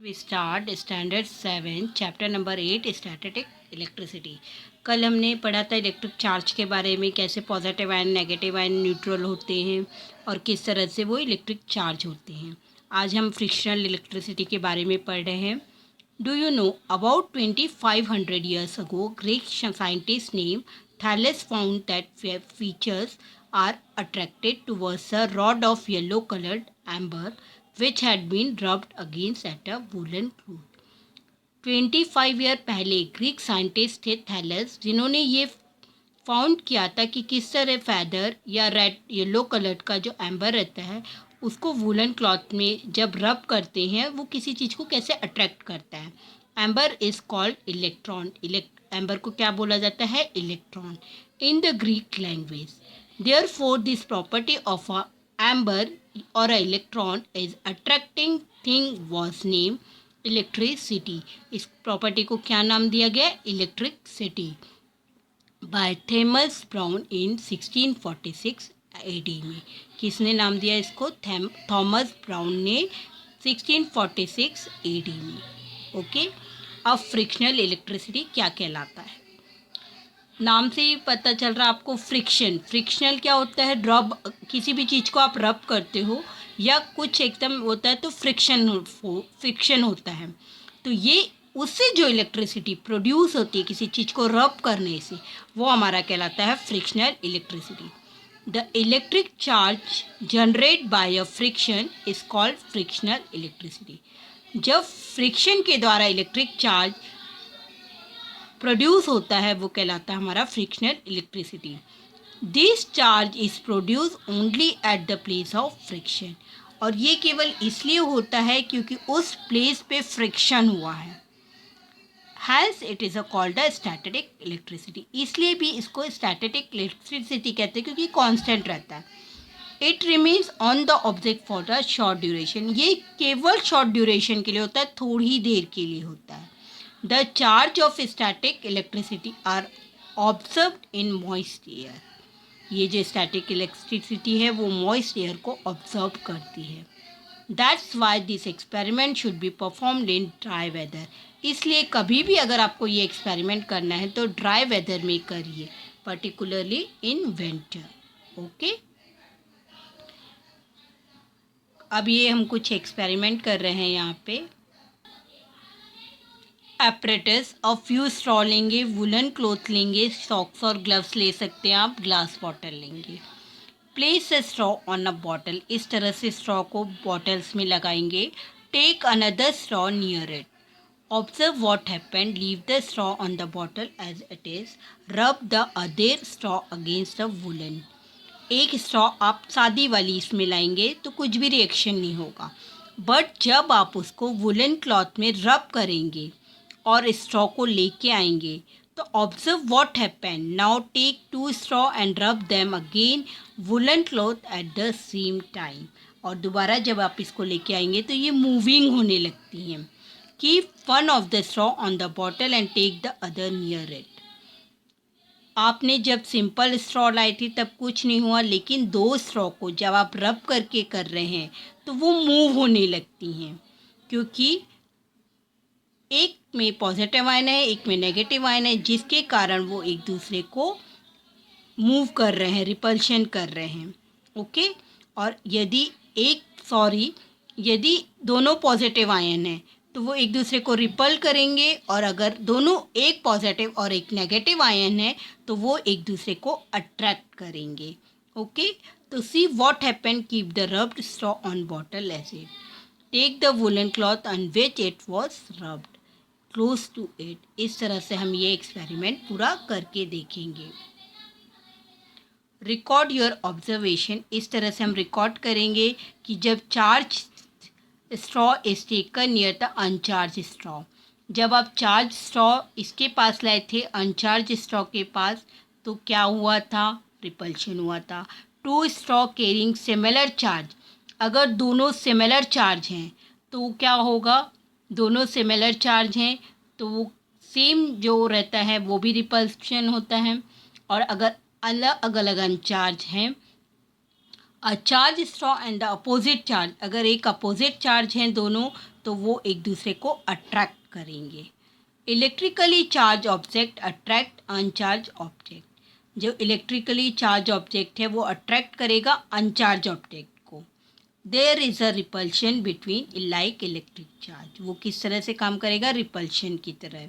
We start standard 7 chapter number 8 static electricity. कल हमने पढ़ा था इलेक्ट्रिक चार्ज के बारे में, कैसे positive ion negative ion neutral होते हैं और किस तरह से वो इलेक्ट्रिक चार्ज होते हैं। आज हम फ्रिक्शनल इलेक्ट्रिसिटी के बारे में पढ़ रहे हैं। Do you know about 2500 years ago Greek scientist named Thales found that features are attracted towards a rod of yellow colored amber which had been rubbed against at a woolen cloth। 25 year पहले Greek scientist थे thallus, जिन्होंने ये found किया था कि किस तरह feather या रेड येलो कलर का जो एम्बर रहता है उसको वूलन क्लॉथ में जब रब करते हैं वो किसी चीज़ को कैसे अट्रैक्ट करता है। Amber is called electron. Amber को क्या बोला जाता है? Electron in the Greek language. Therefore this property of a amber और a electron is attracting thing was name electricity. इस प्रॉपर्टी को क्या नाम दिया गया? Electricity. By Thomas Brown in 1646 AD में। किसने नाम दिया इसको? थॉमस ब्राउन ने 1646 एडी में। ओके, अब फ्रिक्शनल इलेक्ट्रिसिटी क्या कहलाता है? नाम से ही पता चल रहा है आपको, फ्रिक्शन। फ्रिक्शनल क्या होता है? रब, किसी भी चीज़ को आप रब करते हो या कुछ एकदम होता है तो फ्रिक्शन होता है। तो ये उससे जो इलेक्ट्रिसिटी प्रोड्यूस होती है किसी चीज़ को रब करने से, वो हमारा कहलाता है frictional electricity. The electric charge generate by a friction is called frictional electricity. जब फ्रिक्शन के द्वारा इलेक्ट्रिक चार्ज प्रोड्यूस होता है वो कहलाता है हमारा frictional electricity. This charge is produce only at the place of friction. और ये केवल इसलिए होता है क्योंकि उस प्लेस पे फ्रिक्शन हुआ है। Hence it is a called a static electricity. इसलिए भी इसको स्टैटिक इलेक्ट्रिसिटी कहते हैं क्योंकि कांस्टेंट रहता है। It remains on the object for a short duration. ये केवल शॉर्ट ड्यूरेशन के लिए होता है, थोड़ी देर के लिए होता है। The charge of static electricity are observed in moist air. ये जो स्टैटिक इलेक्ट्रिसिटी है वो मॉइस्ट एयर को ऑब्जर्व करती है। That's why this experiment should be performed in dry weather. इसलिए कभी भी अगर आपको ये एक्सपेरिमेंट करना है तो ड्राई वेदर में करिए, पर्टिकुलरली इन विंटर। ओके, अब ये हम कुछ एक्सपेरिमेंट कर रहे हैं यहाँ पे। एपरेटस, और फ्यू स्ट्रॉ लेंगे, वुलन क्लॉथ लेंगे, सॉक्स और ग्लव्स ले सकते हैं आप, ग्लास बॉटल लेंगे। Place a straw on a bottle. इस तरह से स्ट्रॉ को बॉटल्स में लगाएंगे। Take another straw near it. Observe what happened. Leave the straw on the bottle as it is. Rub the other straw against the woollen. एक straw आप सादी वाली इसमें लाएंगे तो कुछ भी रिएक्शन नहीं होगा, बट जब आप उसको वुलन क्लॉथ में रब करेंगे और स्ट्रॉ को लेके आएंगे तो observe what happen. Now take 2 straw and rub them again woollen cloth at the same time. और दोबारा जब आप इसको लेके आएंगे तो ये मूविंग होने लगती हैं। Keep one of the straw on the bottle and take the other near it. आपने जब सिंपल स्ट्रॉ लाई थी तब कुछ नहीं हुआ, लेकिन 2 स्ट्रॉ को जब आप रब करके कर रहे हैं तो वो मूव होने लगती हैं, क्योंकि एक में पॉजिटिव आयन है एक में नेगेटिव आयन है, जिसके कारण वो एक दूसरे को मूव कर रहे हैं, रिपल्शन कर रहे हैं। ओके, और यदि दोनों पॉजिटिव आयन हैं तो वो एक दूसरे को रिपल करेंगे, और अगर दोनों एक पॉजिटिव और एक नेगेटिव आयन है तो वो एक दूसरे को अट्रैक्ट करेंगे। ओके, तो see what happen. Keep the rubbed straw on bottle as it. Take the woollen cloth on which it was rubbed close to it. इस तरह से हम ये एक्सपेरिमेंट पूरा करके देखेंगे। Record your observation. इस तरह से हम रिकॉर्ड करेंगे कि जब charge straw is taken near the uncharge straw. जब आप चार्ज स्ट्रॉ इसके पास लाए थे अनचार्ज स्ट्रॉ के पास तो क्या हुआ था? रिपल्शन हुआ था। 2 स्ट्रॉ कैरिंग सिमिलर चार्ज। अगर दोनों सिमिलर चार्ज हैं तो क्या होगा? दोनों सिमिलर चार्ज हैं तो वो सेम जो रहता है वो भी रिपल्शन होता है। और अगर अलग अलग अनचार्ज हैं, a charge straw and the opposite charge, अगर एक अपोजिट चार्ज हैं दोनों तो वो एक दूसरे को अट्रैक्ट करेंगे। Electrically charge object attract uncharge object. जो इलेक्ट्रिकली चार्ज ऑब्जेक्ट है वो अट्रैक्ट करेगा अनचार्ज ऑब्जेक्ट को। There is a repulsion between like electric charge. वो किस तरह से काम करेगा? रिपल्शन की तरह।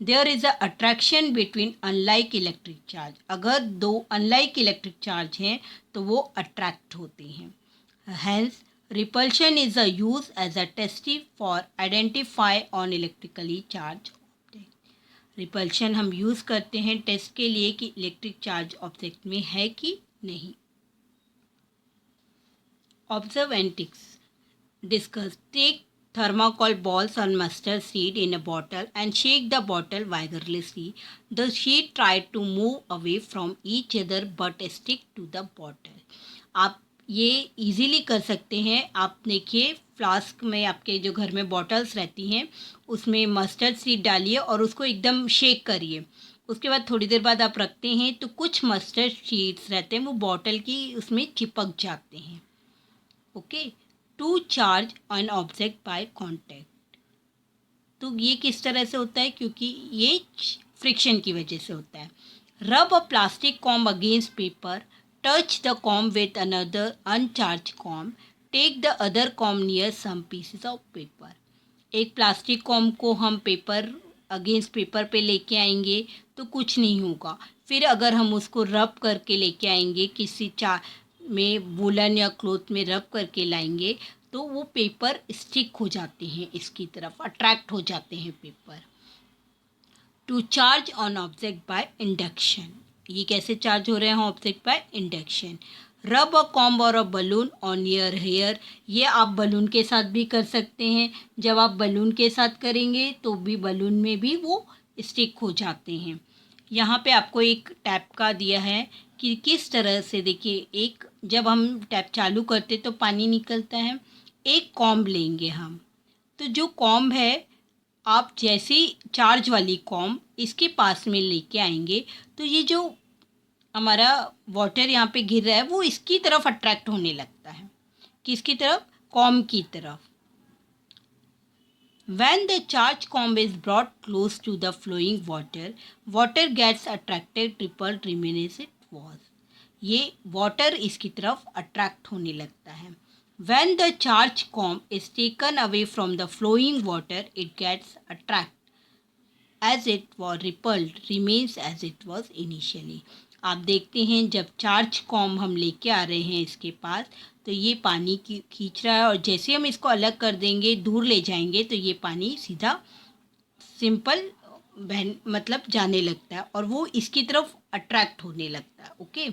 There is a attraction between unlike electric charge. अगर दो अनलाइक इलेक्ट्रिक चार्ज हैं तो वो अट्रैक्ट होते हैं। Hence repulsion is a use as a test for identify on electrically charged object। Repulsion हम यूज़ करते हैं टेस्ट के लिए कि इलेक्ट्रिक चार्ज ऑब्जेक्ट में है कि नहीं। Observe and discuss. Take thermocol balls or mustard seed in a bottle and shake the bottle vigorously. The sheet try to move away from each other but stick to the bottle। आप ये easily कर सकते हैं। आप देखिए flask में आपके जो घर में बॉटल्स रहती हैं उसमें मस्टर्ड सीड डालिए और उसको एकदम शेक करिए। उसके बाद थोड़ी देर बाद आप रखते हैं तो कुछ मस्टर्ड सीड्स रहते हैं वो बॉटल की उसमें चिपक जाते हैं। Okay. To charge an object by contact. तो ये किस तरह से होता है? क्योंकि ये फ्रिक्शन की वजह से होता है। Rub a plastic comb against paper, touch the comb with another uncharge comb, take the other comb near some pieces of paper. एक प्लास्टिक कॉम्ब को हम पेपर अगेंस्ट पेपर पे लेके आएंगे तो कुछ नहीं होगा। फिर अगर हम उसको रब करके लेके आएंगे किसी में वूलन या क्लॉथ में रब करके लाएंगे तो वो पेपर स्टिक हो जाते हैं, इसकी तरफ अट्रैक्ट हो जाते हैं paper. To charge on object by induction. ये कैसे चार्ज हो रहे हैं ऑब्जेक्ट बाय इंडक्शन। रब अ कॉम्ब और a balloon on your hair. ये आप बलून के साथ भी कर सकते हैं। जब आप बलून के साथ करेंगे तो भी बलून में भी वो स्टिक हो जाते हैं। यहाँ पे आपको एक टैप का दिया है कि किस तरह से, देखिए एक जब हम टैप चालू करते तो पानी निकलता है। एक कॉम्ब लेंगे हम, तो जो कॉम्ब है आप जैसे चार्ज वाली कॉम्ब इसके पास में लेके आएंगे तो ये जो हमारा वाटर यहाँ पे गिर रहा है वो इसकी तरफ अट्रैक्ट होने लगता है। किसकी तरफ? कॉम्ब की तरफ। When the charged comb is brought close to the flowing water, water gets attracted, repelled, remains it was। ये water इसकी तरफ attract होने लगता है। When the charged comb is taken away from the flowing water, it gets attract as it was, repelled, remains as it was initially। आप देखते हैं जब चार्ज कॉम हम लेके आ रहे हैं इसके पास तो ये पानी की खींच रहा है और जैसे हम इसको अलग कर देंगे, दूर ले जाएंगे तो ये पानी सीधा सिंपल बहन मतलब जाने लगता है और वो इसकी तरफ अट्रैक्ट होने लगता है। Okay.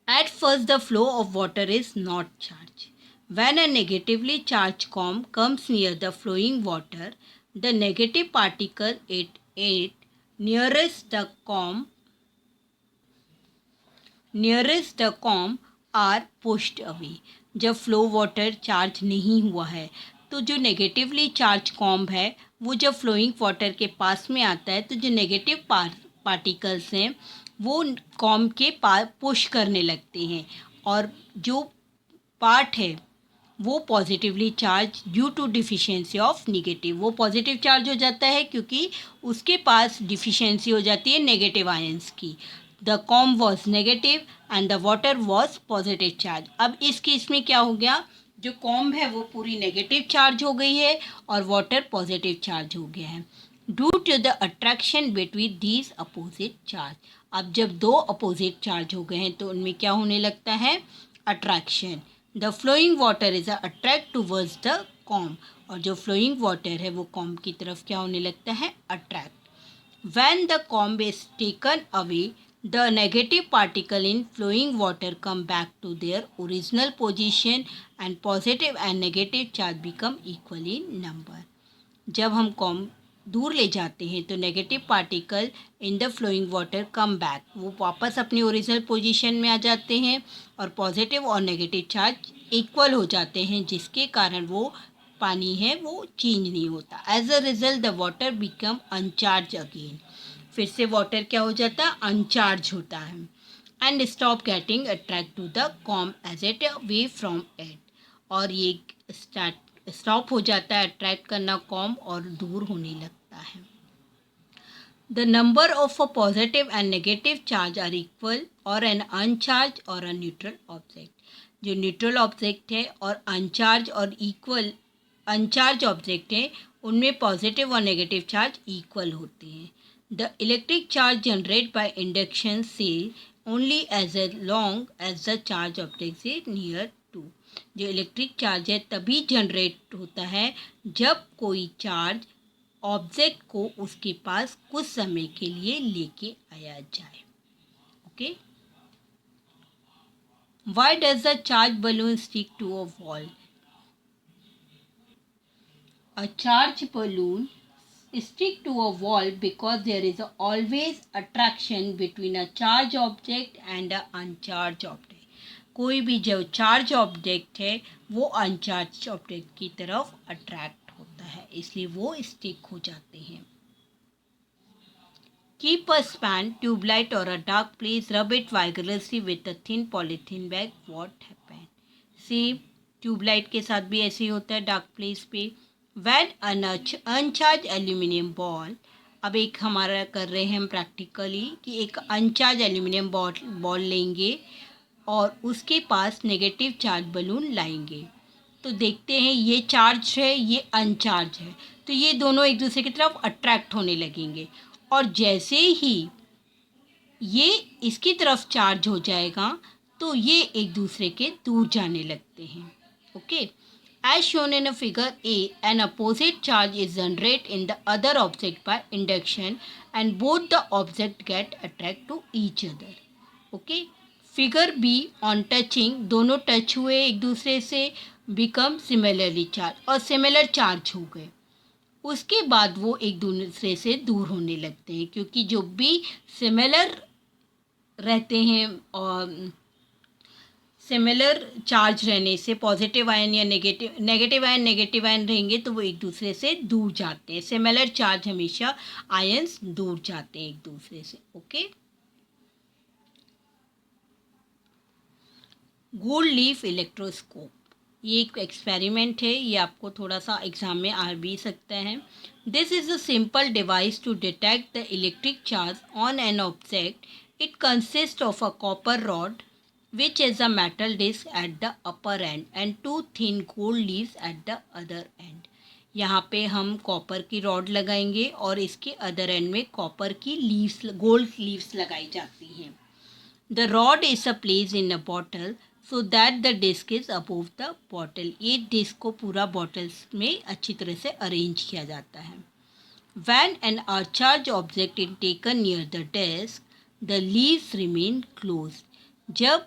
At first the flow of water is not charge. When a negatively charge comb comes near the flowing water, the negative particle it nearest the comb are pushed away. जब flow water charge नहीं हुआ है तो जो negatively charge comb है वो जब flowing water के पास में आता है तो जो नेगेटिव पार्टिकल्स हैं वो कॉम्ब के पास पुश करने लगते हैं और जो पार्ट है वो positively charge due to deficiency of negative, वो पॉजिटिव चार्ज हो जाता है क्योंकि उसके पास डिफिशियंसी हो जाती है नेगेटिव आयंस की। The comb was negative and the water was positive charge. अब इस केस में क्या हो गया, जो कॉम्ब है वो पूरी नेगेटिव चार्ज हो गई है और वाटर पॉजिटिव चार्ज हो गया है due to the attraction between these opposite charge. अब जब दो अपोजिट चार्ज हो गए हैं तो उनमें क्या होने लगता है? Attraction. The flowing water is attract towards the comb, और जो फ्लोइंग वाटर है वो कॉम्ब की तरफ क्या होने लगता है? Attract. When the comb is taken away, the negative particle in flowing water come back to their original position and positive and negative charge become equal in number। जब हम कॉम्ब दूर ले जाते हैं तो negative particle in the flowing water come back, वो वापस अपनी ओरिजिनल पोजीशन में आ जाते हैं और पॉजिटिव और नेगेटिव चार्ज इक्वल हो जाते हैं जिसके कारण वो पानी है वो चेंज नहीं होता। As a result the water become uncharge again. फिर से वाटर क्या हो जाता है? अनचार्ज होता है। And stop getting attract to the comb as it away from it, और ये स्टार्ट स्टॉप हो जाता है अट्रैक्ट करना कम और दूर होने लगता है। The number of a positive and negative charge are equal or an uncharge or a neutral object. जो न्यूट्रल ऑब्जेक्ट है और अनचार्ज और इक्वल अनचार्ज ऑब्जेक्ट है उनमें पॉजिटिव और नेगेटिव चार्ज इक्वल होते हैं। The electric charge generate by induction से only as long as the charge object is near to. जो इलेक्ट्रिक चार्ज है तभी जनरेट होता है जब कोई चार्ज ऑब्जेक्ट को उसके पास कुछ समय के लिए लेके आया जाए। Okay, why does the charge balloon stick to a wall? A charge balloon stick to a wall because there is always attraction between a charged object and a uncharged object. कोई भी जो चार्ज ऑब्जेक्ट है वो अनचार्ज object की तरफ attract होता है, इसलिए वो स्टिक हो जाते हैं। Keep a span, tube light or a dark place, rub it vigorously with a thin polythene bag. What happened? Same tubelight के साथ भी ऐसे ही होता है डार्क प्लेस पे। वैन अनचार्ज एल्यूमिनियम बॉल, अब एक हमारा कर रहे हैं हम प्रैक्टिकली कि एक अनचार्ज एल्यूमिनियम बॉल लेंगे और उसके पास नेगेटिव चार्ज बलून लाएंगे। तो देखते हैं ये चार्ज है ये अनचार्ज है, तो ये दोनों एक दूसरे की तरफ अट्रैक्ट होने लगेंगे और जैसे ही ये इसकी तरफ चार्ज हो जाएगा तो ये एक दूसरे के दूर जाने लगते हैं। Okay, as shown in a figure A, an opposite charge is generated in the other object by induction and both the object get attracted to each other. Okay, figure B, on touching दोनों touch हुए एक दूसरे से, become similarly charged और similar charge हो गए। उसके बाद वो एक दूसरे से दूर होने लगते हैं क्योंकि जो भी सिमिलर रहते हैं और सिमिलर चार्ज रहने से पॉजिटिव आयन या नेगेटिव आयन रहेंगे तो वो एक दूसरे से दूर जाते हैं। सिमिलर चार्ज हमेशा आयन्स दूर जाते हैं एक दूसरे से। ओके, गोल्ड लीफ इलेक्ट्रोस्कोप, ये एक एक्सपेरिमेंट है, ये आपको थोड़ा सा एग्जाम में आ भी सकता है। This is a simple device to detect the electric charge on an object. It consist of a copper rod which is a metal disc at the upper end and two thin gold leaves at the other end. यहाँ पे हम copper की rod लगाएंगे और इसके other end में copper की leaves gold leaves लगाई जाती हैं। The rod is a place in a bottle so that the disc is above the bottle. ये डिस्क को पूरा बॉटल्स में अच्छी तरह से अरेंज किया जाता है। When an charged object is taken near the disk, the leaves remain closed. जब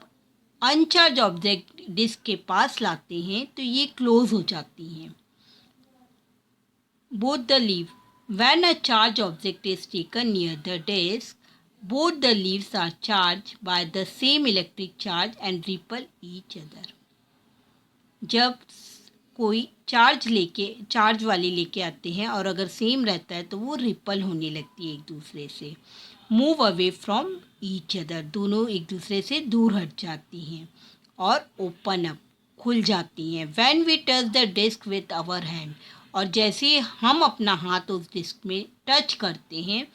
अनचार्ज ऑब्जेक्ट डिस्क के पास लाते हैं तो ये क्लोज हो जाती हैं। Both the leave, when a charge object is taken near the disc, both the leaves are charge by the same electric charge and repel each other. जब कोई चार्ज वाली लेके आते हैं और अगर सेम रहता है तो वो रिपल होने लगती है एक दूसरे से। Move away from each other, दोनों एक दूसरे से दूर हट जाती हैं और ओपन अप, खुल जाती हैं। When we touch the disc with our hand, और जैसे हम अपना हाथ उस डिस्क में टच करते हैं,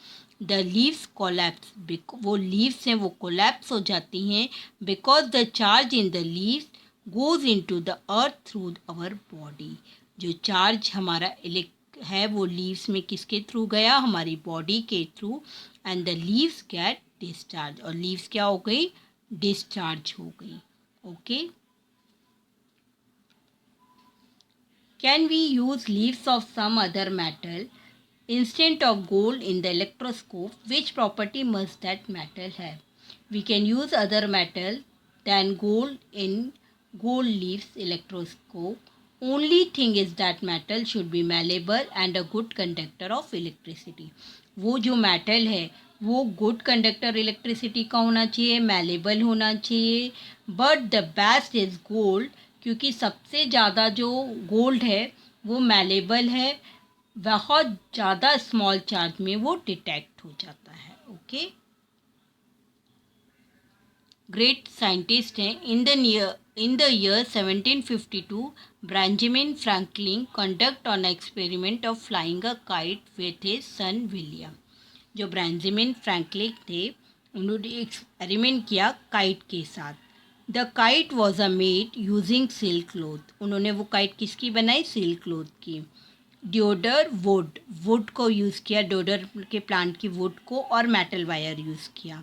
द लीव्स कोलैप्स, वो लीव्स हैं वो कोलैप्स हो जाती हैं because the charge in the leaves goes into the earth through our body. जो चार्ज हमारा है वो लीव्स में किसके थ्रू गया, हमारी बॉडी के through, and the leaves get discharge, और लीव्स क्या हो गई, डिस्चार्ज हो गई। Okay, can we use leaves of some other metal instant of gold in the electroscope? Which property must that metal have? We can use other metal than gold in gold leaves electroscope. Only thing is that metal should be malleable and a good conductor of electricity. वो जो metal है वो good conductor electricity का होना चाहिए, malleable होना चाहिए। But the best is gold, क्योंकि सबसे ज़्यादा जो गोल्ड है वो मैलेबल है, बहुत ज़्यादा स्मॉल चार्ज में वो डिटेक्ट हो जाता है। ओके, ग्रेट साइंटिस्ट हैं। In the In the year 1752, Benjamin Franklin conducted an experiment of flying a kite with his son William. जो बेंजामिन फ्रैंकलिन थे उन्होंने एक्सपेरिमेंट किया काइट के साथ. The kite was a made using silk cloth. उन्होंने वो kite किसकी बनाई? सिल्क क्लोथ की. ड्योडर वुड को यूज़ किया, ड्योडर के प्लांट की वुड को, और मेटल वायर यूज़ किया.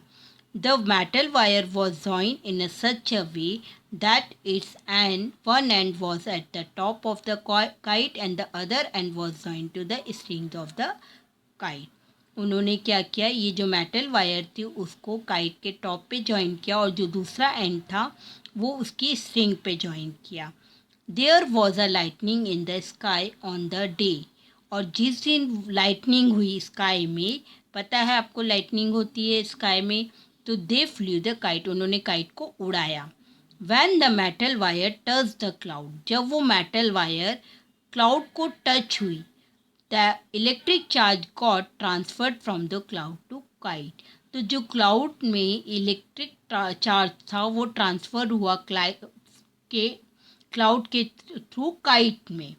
The metal wire was join in such a way that its one end was at the top of the kite and the other end was joined to the strings of the kite. उन्होंने क्या किया, ये जो metal wire थी उसको kite के top पे join किया और जो दूसरा एंड था वो उसकी स्ट्रिंग पे ज्वाइन किया. There was a lightning in the sky on the day. और जिस दिन लाइटनिंग हुई स्काई में, पता है आपको लाइटनिंग होती है स्काई में, तो दे फ्लू द काइट. उन्होंने काइट को उड़ाया. When the metal wire touched the cloud, जब वो मेटल वायर क्लाउड को टच हुई, the electric charge got transferred from the cloud to kite. तो जो क्लाउड में इलेक्ट्रिक चार्ज था वो ट्रांसफ़र हुआ क्लाउड के थ्रू काइट में.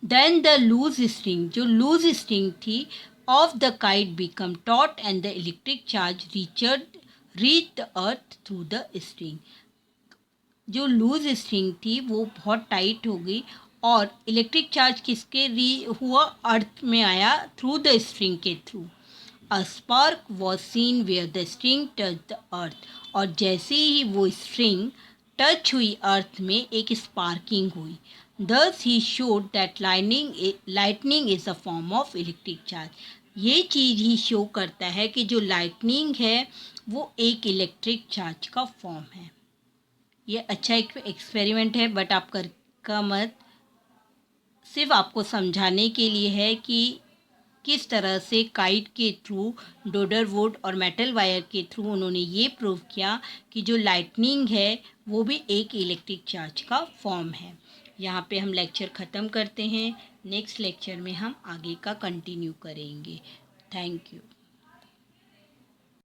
Then the loose string, जो लूज स्ट्रिंग थी, of the kite become taut and the electric charge reached the earth through the string. जो लूज स्ट्रिंग थी वो बहुत टाइट हो गई और इलेक्ट्रिक चार्ज किसके हुआ? अर्थ में आया थ्रू द स्ट्रिंग के थ्रू. A spark was seen where the string touch the earth. और जैसे ही वो स्ट्रिंग टच हुई अर्थ में एक स्पार्किंग हुई. Thus he showed that lightning is a form of electric charge. ये चीज़ ही शो करता है कि जो लाइटनिंग है वो एक इलेक्ट्रिक चार्ज का फॉर्म है. ये अच्छा एक एक्सपेरिमेंट है बट आप का मत, सिर्फ आपको समझाने के लिए है कि किस तरह से काइट के थ्रू, डोडर वुड और मेटल वायर के थ्रू उन्होंने ये प्रूव किया कि जो लाइटनिंग है वो भी एक इलेक्ट्रिक चार्ज का फॉर्म है. यहाँ पे हम लेक्चर ख़त्म करते हैं. नेक्स्ट लेक्चर में हम आगे का कंटिन्यू करेंगे. Thank you.